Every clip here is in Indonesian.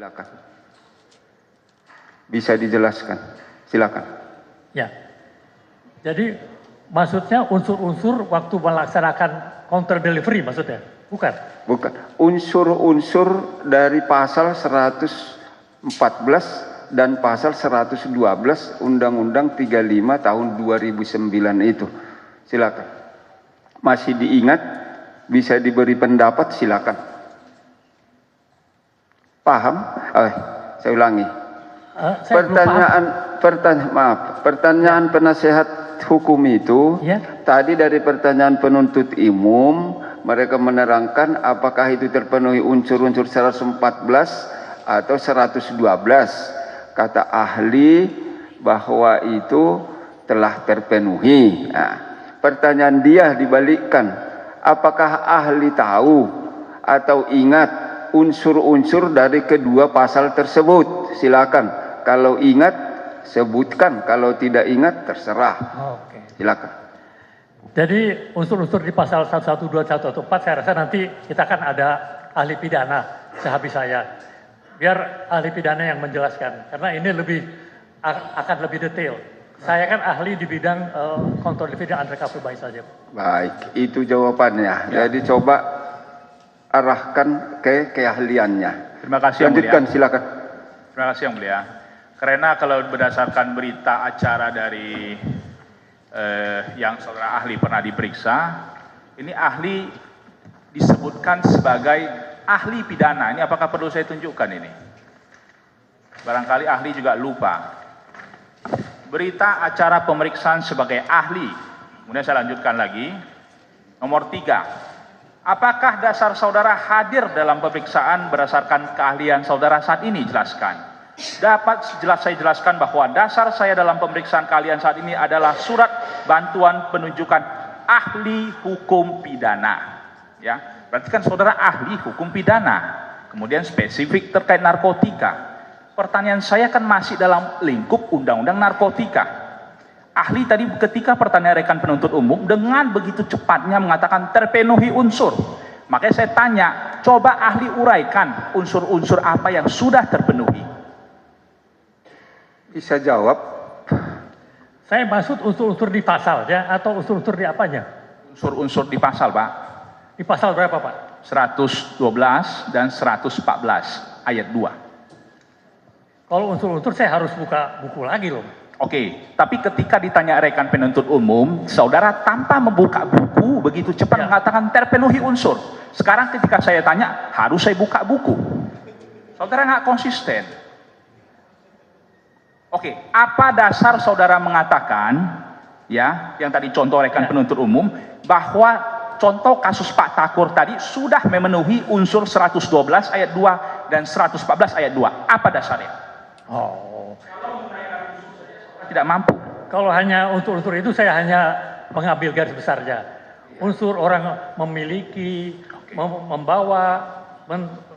Silakan. Bisa dijelaskan. Silakan. Ya. Jadi maksudnya unsur-unsur waktu melaksanakan counter delivery maksudnya? Bukan? Bukan. Unsur-unsur dari pasal 114 dan pasal 112 Undang-Undang 35 tahun 2009 itu. Silakan. Masih diingat? Bisa diberi pendapat? Silakan. Paham? Saya ulangi. Pertanyaan penasehat hukum itu ya? Tadi dari pertanyaan penuntut umum mereka menerangkan apakah itu terpenuhi unsur-unsur 114 atau 112. Kata ahli bahwa itu telah terpenuhi. Nah, pertanyaan dia dibalikkan, apakah ahli tahu atau ingat unsur-unsur dari kedua pasal tersebut? Silakan. Kalau ingat sebutkan, kalau tidak ingat terserah. Oke. Silakan. Jadi unsur-unsur di pasal 112, 114 saya rasa nanti kita kan ada ahli pidana sehabis saya. Biar ahli pidana yang menjelaskan karena ini akan lebih detail. Saya kan ahli di bidang counter delivery dan undercover buy saja. Baik, itu jawabannya. Ya. Jadi coba arahkan ke keahliannya. Terima kasih. Lanjutkan, silakan. Terima kasih Yang Mulia. Karena kalau berdasarkan berita acara dari yang saudara ahli pernah diperiksa, ini ahli disebutkan sebagai ahli pidana. Ini apakah perlu saya tunjukkan ini? Barangkali ahli juga lupa. Berita acara pemeriksaan sebagai ahli. Kemudian saya lanjutkan lagi. Nomor 3. Apakah dasar saudara hadir dalam pemeriksaan berdasarkan keahlian saudara saat ini? Jelaskan. Dapat saya jelaskan bahwa dasar saya dalam pemeriksaan keahlian saat ini adalah surat bantuan penunjukan ahli hukum pidana. Ya, berarti kan saudara ahli hukum pidana. Kemudian spesifik terkait narkotika. Pertanyaan saya kan masih dalam lingkup undang-undang narkotika. Ahli tadi ketika pertanyaan rekan penuntut umum dengan begitu cepatnya mengatakan terpenuhi unsur. Makanya saya tanya, coba ahli uraikan unsur-unsur apa yang sudah terpenuhi. Bisa jawab? Saya maksud unsur-unsur di pasal ya atau unsur-unsur di apanya? Unsur-unsur di pasal, Pak. Di pasal berapa, Pak? 112 dan 114 ayat 2. Kalau unsur-unsur saya harus buka buku lagi loh. Oke, tapi ketika ditanya rekan penuntut umum, saudara tanpa membuka buku begitu cepat mengatakan terpenuhi unsur. Sekarang ketika saya tanya, harus saya buka buku. Saudara nggak konsisten. Oke, apa dasar saudara mengatakan, ya, yang tadi contoh rekan penuntut umum, bahwa contoh kasus Pak Takur tadi sudah memenuhi unsur 112 ayat 2 dan 114 ayat 2. Apa dasarnya? Oh. Tidak mampu. Kalau hanya unsur-unsur itu saya hanya mengambil garis besarnya. Unsur orang memiliki, membawa,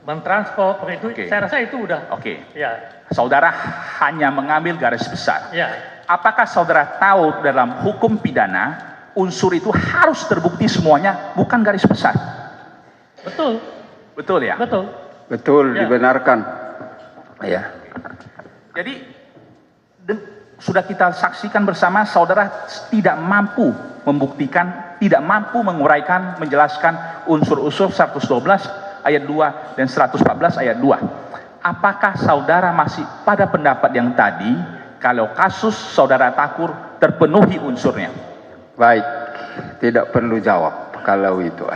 mentransport, itu saya rasa itu udah. Ya. Saudara hanya mengambil garis besar. Ya. Apakah saudara tahu dalam hukum pidana unsur itu harus terbukti semuanya, bukan garis besar? Betul. Betul ya? Betul. Betul, ya. Dibenarkan. Ya. Jadi sudah kita saksikan bersama, saudara tidak mampu membuktikan, tidak mampu menguraikan, menjelaskan unsur-unsur 112 ayat 2 dan 114 ayat 2. Apakah saudara masih pada pendapat yang tadi, kalau kasus saudara Takur terpenuhi unsurnya? Baik, tidak perlu jawab kalau itu.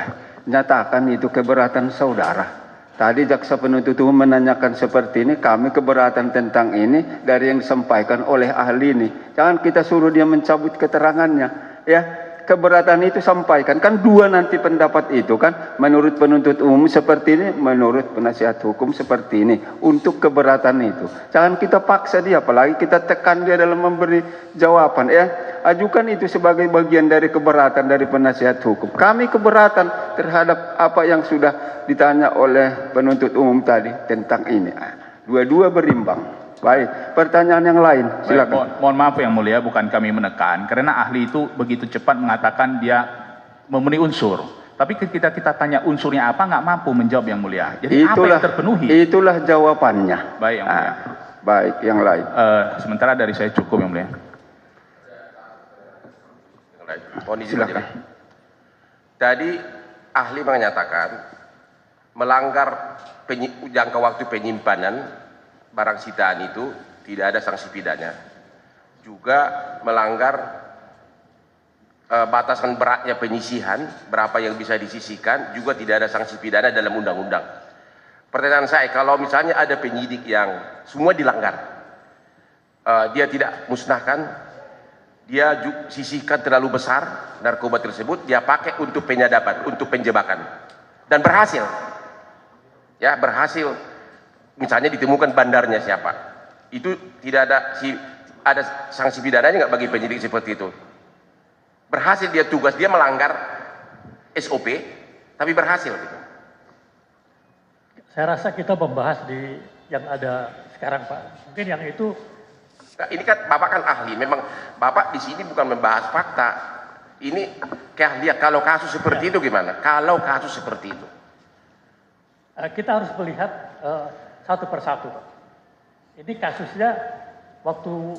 Nyatakan itu keberatan saudara. Tadi jaksa penuntut umum menanyakan seperti ini, kami keberatan tentang ini dari yang disampaikan oleh ahli ini. Jangan kita suruh dia mencabut keterangannya, ya. Keberatan itu sampaikan, kan dua nanti pendapat itu kan, menurut penuntut umum seperti ini, menurut penasihat hukum seperti ini, untuk keberatan itu. Jangan kita paksa dia, apalagi kita tekan dia dalam memberi jawaban, ya. Ajukan itu sebagai bagian dari keberatan dari penasihat hukum. Kami keberatan terhadap apa yang sudah ditanya oleh penuntut umum tadi tentang ini. Dua-dua berimbang. Baik, pertanyaan yang lain, silakan. Mohon maaf Yang Mulia, bukan kami menekan, karena ahli itu begitu cepat mengatakan dia memenuhi unsur. Tapi ketika kita tanya unsurnya apa, nggak mampu menjawab Yang Mulia. Jadi apa yang terpenuhi? Itulah jawabannya. Baik Yang Mulia. Baik, yang lain. Sementara dari saya cukup Yang Mulia. Silakan. Tadi ahli menyatakan melanggar jangka waktu penyimpanan barang sitaan itu tidak ada sanksi pidana. Juga melanggar batasan beratnya penyisihan, berapa yang bisa disisihkan, juga tidak ada sanksi pidana dalam undang-undang. Pertanyaan saya, kalau misalnya ada penyidik yang semua dilanggar, dia tidak musnahkan, dia sisihkan terlalu besar narkoba tersebut, dia pakai untuk penyadapan, untuk penjebakan, dan berhasil, ya berhasil, misalnya ditemukan bandarnya siapa, itu tidak ada sanksi pidananya nggak bagi penyidik seperti itu? Berhasil dia tugas, dia melanggar SOP, tapi berhasil. Gitu. Saya rasa kita membahas di yang ada sekarang Pak. Mungkin yang itu. Nah, ini kan Bapak kan ahli, memang Bapak di sini bukan membahas fakta. Ini keahlian. Kalau kasus seperti itu gimana? Kalau kasus seperti itu, Kita harus melihat satu persatu Pak. Ini kasusnya waktu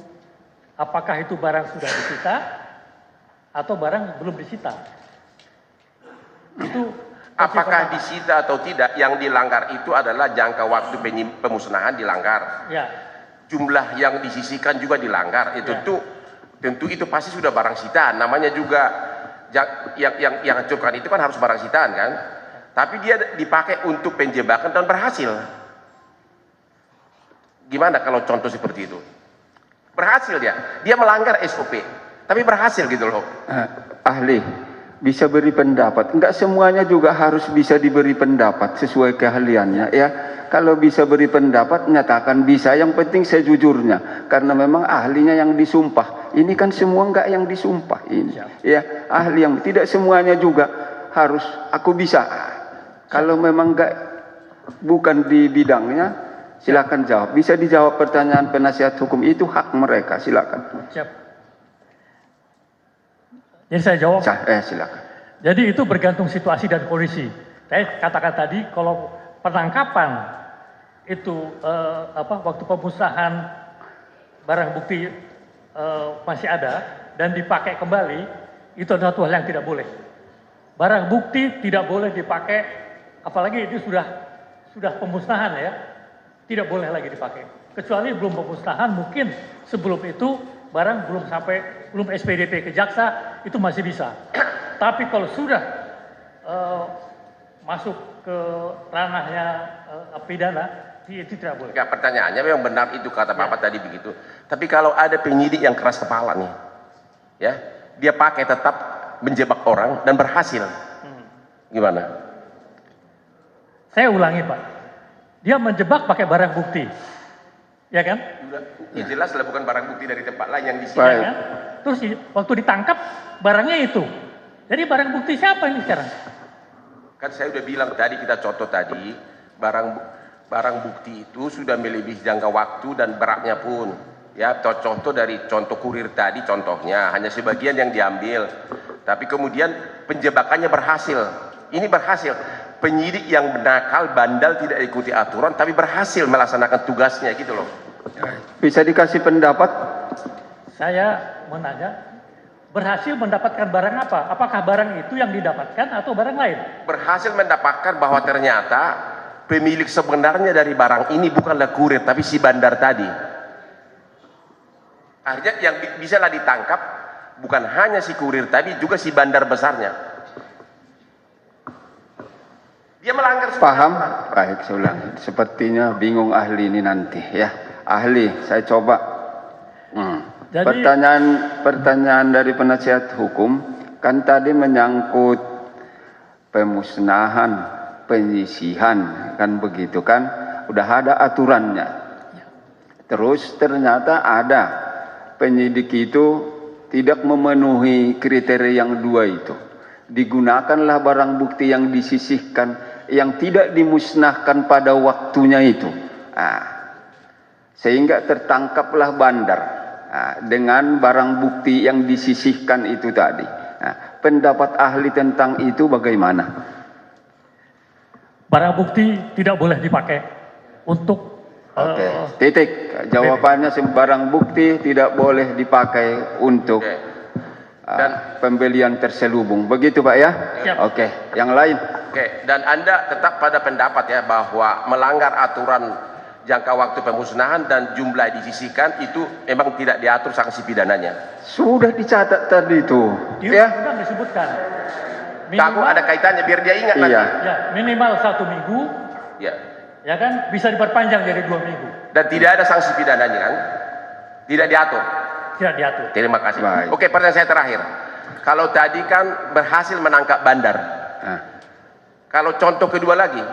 apakah itu barang sudah disita atau barang belum disita. Itu apakah disita atau tidak, yang dilanggar itu adalah jangka waktu pemusnahan dilanggar. Ya. Jumlah yang disisihkan juga dilanggar. Itu Ya. tentu itu pasti sudah barang sitaan. Namanya juga yang hancurkan itu kan harus barang sitaan kan. Tapi dia dipakai untuk penjebakan dan berhasil. Gimana kalau contoh seperti itu? Berhasil dia melanggar SOP, tapi berhasil gitu loh. Ahli bisa beri pendapat. Enggak semuanya juga harus bisa diberi pendapat sesuai keahliannya ya. Kalau bisa beri pendapat, nyatakan bisa. Yang penting sejujurnya. Karena memang ahlinya yang disumpah. Ini kan semua enggak yang disumpah ini. Ya, ahli yang tidak semuanya juga harus aku bisa. Kalau memang enggak bukan di bidangnya, silakan jawab. Bisa dijawab pertanyaan penasihat hukum, itu hak mereka. Silakan. Siap. Jadi saya jawab. Silakan. Jadi itu bergantung situasi dan kondisi. Saya katakan tadi kalau penangkapan itu waktu pemusnahan barang bukti masih ada dan dipakai kembali, itu adalah suatu hal yang tidak boleh. Barang bukti tidak boleh dipakai, apalagi itu sudah pemusnahan ya, tidak boleh lagi dipakai. Kecuali belum pemusnahan, mungkin sebelum itu barang belum SPDP ke jaksa, itu masih bisa. Tapi kalau sudah masuk ke ranahnya pidana, itu tidak boleh. Enggak, pertanyaannya memang benar itu kata Bapak tadi begitu. Tapi kalau ada penyidik yang keras kepala nih, ya, dia pakai tetap menjebak orang dan berhasil, gimana? Saya ulangi Pak, dia menjebak pakai barang bukti, ya kan? Ya jelas lah bukan barang bukti dari tempat lain yang di sini. Ya kan? Terus waktu ditangkap barangnya itu, jadi barang bukti siapa ini sekarang? Kan saya udah bilang tadi, kita contoh tadi, barang bukti itu sudah melebihi jangka waktu dan beratnya pun. Ya, contoh dari contoh kurir tadi, contohnya hanya sebagian yang diambil, tapi kemudian penjebakannya berhasil. Ini berhasil. Penyidik yang nakal, bandal, tidak ikuti aturan, tapi berhasil melaksanakan tugasnya gitu loh. Bisa dikasih pendapat? Saya menanya, berhasil mendapatkan barang apa? Apakah barang itu yang didapatkan atau barang lain? Berhasil mendapatkan bahwa ternyata pemilik sebenarnya dari barang ini bukanlah kurir, tapi si bandar tadi. Akhirnya yang bisalah ditangkap bukan hanya si kurir tadi, juga si bandar besarnya. Dia melanggar. Paham? Baik, saya ulangi. Sepertinya bingung ahli ini nanti ya. Ahli, saya coba. Jadi, Pertanyaan dari penasihat hukum kan tadi menyangkut pemusnahan, penyisihan, kan begitu kan? Udah ada aturannya. Terus ternyata ada penyidik itu tidak memenuhi kriteria yang dua itu. Digunakanlah barang bukti yang disisihkan, yang tidak dimusnahkan pada waktunya itu. Sehingga tertangkaplah bandar dengan barang bukti yang disisihkan itu tadi. pendapat ahli tentang itu bagaimana? Barang bukti tidak boleh dipakai untuk Oke, titik. Jawabannya barang bukti tidak boleh dipakai untuk Oke. Dan pembelian terselubung. Begitu Pak ya? Siap. Oke, yang lain. Oke, dan Anda tetap pada pendapat ya bahwa melanggar aturan jangka waktu pemusnahan dan jumlah disisihkan itu memang tidak diatur sanksi pidananya. Sudah dicatat tadi itu. di Ya. undang disebutkan. Takut ada kaitannya biar dia ingat nanti. Iya. Ya, minimal 1 minggu, Ya. ya kan, bisa diperpanjang jadi 2 minggu. Dan tidak ada sanksi pidananya kan? Tidak diatur. Tidak diatur. Terima kasih. Baik. Oke, pertanyaan saya terakhir. Kalau tadi kan berhasil menangkap bandar. Nah, Kalau contoh kedua lagi,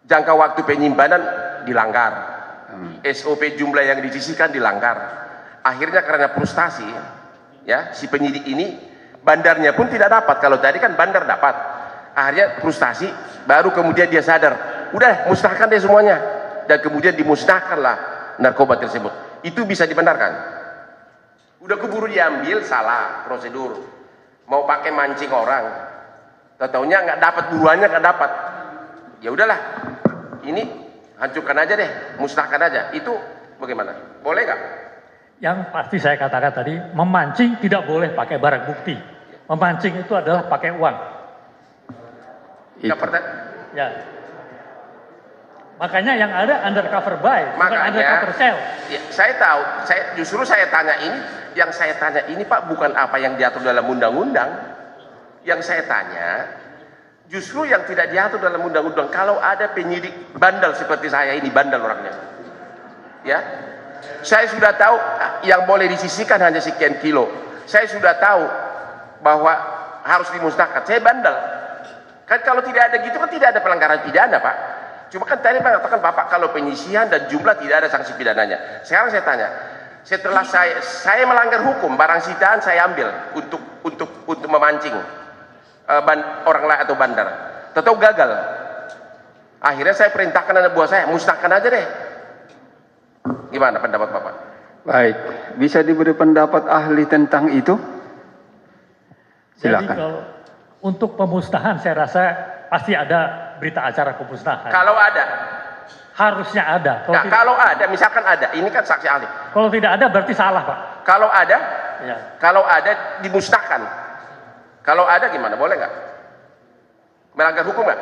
jangka waktu penyimpanan dilanggar. SOP jumlah yang disisihkan dilanggar. Akhirnya karena frustasi, ya si penyidik ini bandarnya pun tidak dapat. Kalau tadi kan bandar dapat. Akhirnya frustasi, baru kemudian dia sadar, udah musnahkan deh semuanya, dan kemudian dimusnahkanlah narkoba tersebut. Itu bisa dibenarkan. Udah keburu diambil, salah prosedur. Mau pakai mancing orang, tahu-taunya nggak dapat, buruannya nggak dapat. Ya udahlah, ini hancurkan aja deh, musnahkan aja. Itu bagaimana? Boleh nggak? Yang pasti saya katakan tadi, memancing tidak boleh pakai barang bukti. Memancing itu adalah pakai uang. Ya, itu. Ya. Makanya yang ada undercover buy, bukan undercover sell. Ya, saya tahu. Justru saya tanya ini, yang saya tanya ini Pak bukan apa yang diatur dalam undang-undang. Yang saya tanya, justru yang tidak diatur dalam undang-undang. Kalau ada penyidik bandel seperti saya ini, bandel orangnya, ya. Saya sudah tahu yang boleh disisihkan hanya sekian kilo. Saya sudah tahu bahwa harus dimusnahkan. Saya bandel. Kan kalau tidak ada gitu kan tidak ada pelanggaran pidana Pak. Cuma kan tadi mengatakan Bapak kalau penyisihan dan jumlah tidak ada sanksi pidananya. Sekarang saya tanya, setelah saya melanggar hukum, barang sitaan saya ambil untuk memancing orang lain atau bandar, tetap gagal. Akhirnya saya perintahkan anak buah saya, musnahkan aja deh. Gimana pendapat Bapak? Baik, bisa diberi pendapat ahli tentang itu? Jadi Silakan. kalau untuk pemusnahan saya rasa pasti ada berita acara pemusnahan. Kalau ada, Harusnya ada. nah, kalau ada, misalkan ada, ini kan saksi ahli. Kalau tidak ada berarti salah Pak. Kalau ada, Ya. kalau ada dimusnahkan. Kalau ada gimana? Boleh nggak? Melanggar hukum nggak?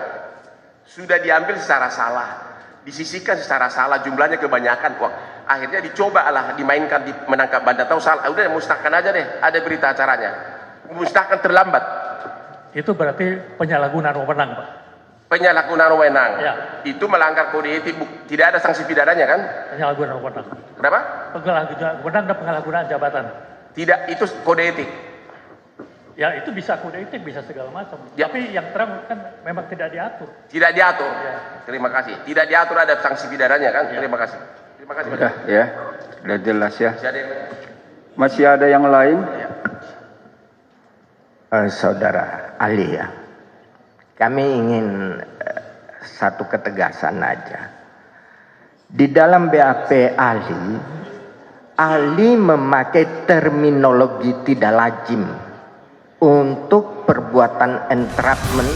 Sudah diambil secara salah, disisihkan secara salah, jumlahnya kebanyakan uang. Akhirnya dicoba lah dimainkan menangkap bandar, tahu salah, udah musnahkan aja deh. Ada berita acaranya. Musnahkan terlambat. Itu berarti penyalahgunaan wewenang Pak. Penyalahgunaan wewenang. Ya. Itu melanggar kode etik, tidak ada sanksi pidananya kan? Penyalahgunaan wewenang. Kenapa? Penyalahgunaan wewenang dan penyalahgunaan jabatan. Tidak, itu kode etik. Ya itu bisa kode etik, bisa segala macam. Ya. Tapi yang terang kan memang tidak diatur. Tidak diatur. Ya. Terima kasih. Tidak diatur ada sanksi pidananya kan? Ya. Terima kasih. Terima kasih. Sudah ya, sudah jelas ya. Masih ada yang lain? Masih ada yang lain? Ya. Saudara ahli ya, kami ingin satu ketegasan aja. Di dalam BAP ahli memakai terminologi tidak lazim untuk perbuatan entrapment